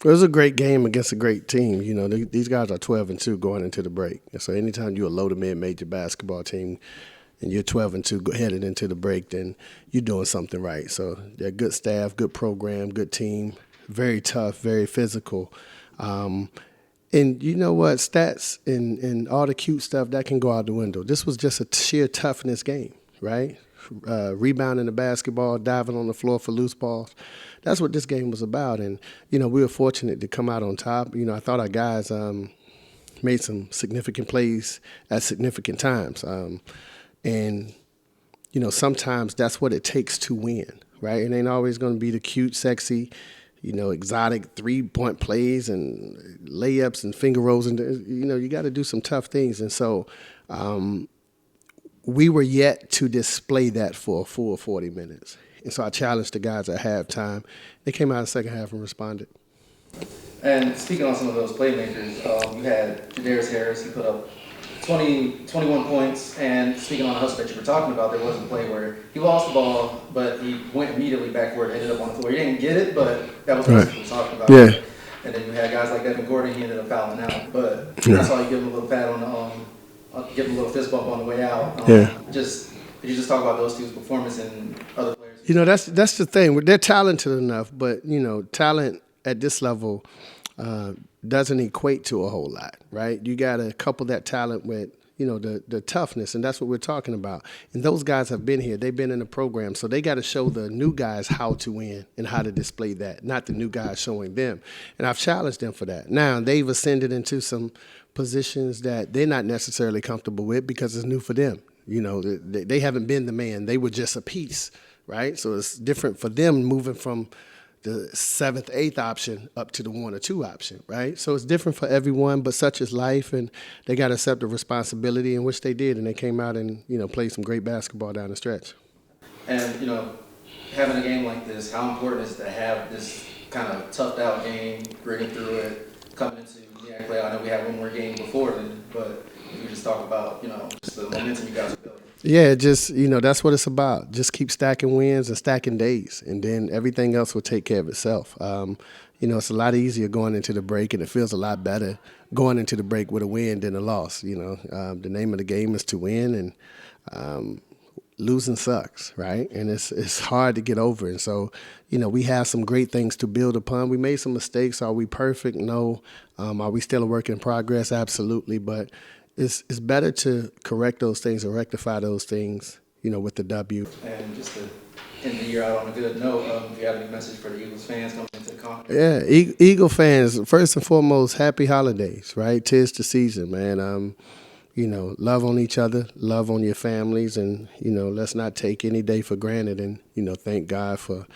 It was a great game against a great team. You know, these guys are 12-2 going into the break. And so anytime you're a low to mid major basketball team and you're 12-2 headed into the break, then you're doing something right. So they're good staff, good program, good team, very tough, very physical. And you know what? Stats and all the cute stuff, that can go out the window. This was just a sheer toughness game, right? Rebounding the basketball, diving on the floor for loose balls. That's what this game was about. And, you know, we were fortunate to come out on top. You know, I thought our guys made some significant plays at significant times. And, you know, sometimes that's what it takes to win, right? It ain't always going to be the cute, sexy, you know, exotic 3-point plays and layups and finger rolls. And, you know, you got to do some tough things. And so we were yet to display that for a full 40 minutes. And so I challenged the guys at halftime. They came out in the second half and responded. And speaking on some of those playmakers, you had Jadarius Harris. He put up 21 points. And speaking on the hustle that you were talking about, there was a play where he lost the ball, but he went immediately backward, ended up on the floor. He didn't get it, but that was what he was talking about. Yeah. And then you had guys like Evan Gordon. He ended up fouling out. But that's why you give him a little pat on the give him a little fist bump on the way out. Could you just talk about those teams' performance and other players? You know, that's the thing. They're talented enough, but, you know, talent at this level doesn't equate to a whole lot, right? You got to couple that talent with, you know, the toughness, and that's what we're talking about. And those guys have been here. They've been in the program, so they got to show the new guys how to win and how to display that, not the new guys showing them. And I've challenged them for that. Now, they've ascended into some positions that they're not necessarily comfortable with because it's new for them. You know, they haven't been the man. They were just a piece, right? So it's different for them moving from the 7th, 8th option up to the 1 or 2 option, right? So it's different for everyone, but such is life, and they got to accept the responsibility, in which they did, and they came out and, you know, played some great basketball down the stretch. And, you know, having a game like this, how important is it to have this kind of toughed out game, gritting through it, coming into the play? I know we have one more game before then, but if you just talk about, you know, just the momentum you guys are building. Yeah, just, you know, that's what it's about. Just keep stacking wins and stacking days, and then everything else will take care of itself. You know, it's a lot easier going into the break, and it feels a lot better going into the break with a win than a loss. You know, the name of the game is to win, and losing sucks, right? And it's hard to get over. And so, you know, we have some great things to build upon. We made some mistakes. Are we perfect? No. Are we still a work in progress? Absolutely. But it's better to correct those things and rectify those things, you know, with the W. And just to end the year out on a good note, if you have any message for the Eagles fans coming into the conference. Yeah, Eagle fans, first and foremost, happy holidays, right? 'Tis the season, man. You know, love on each other, love on your families, and, you know, let's not take any day for granted, and, you know, thank God for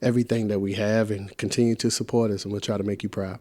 everything that we have, and continue to support us, and we'll try to make you proud.